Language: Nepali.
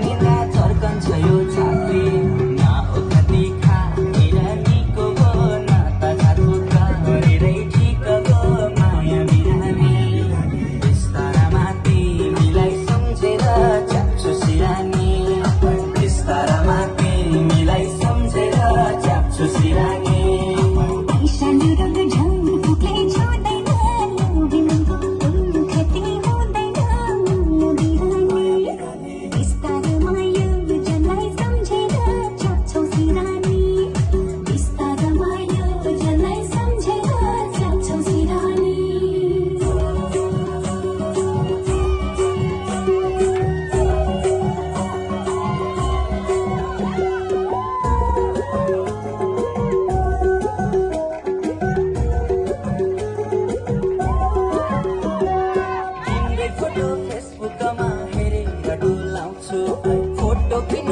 निदा झर्कन्छ यो छाती नओखती खाएर निको भो नाता जातको गरेरै ठिक भो माया बिरामी बिस्तारामा तिमीलाई सम्झेर च्याप्छु सिरानी बिस्तारामा तिमीलाई सम्झेर च्याप्छु सिरानी फोटो फेसबुकमा हेरेर डुलाउँछु फोटो किन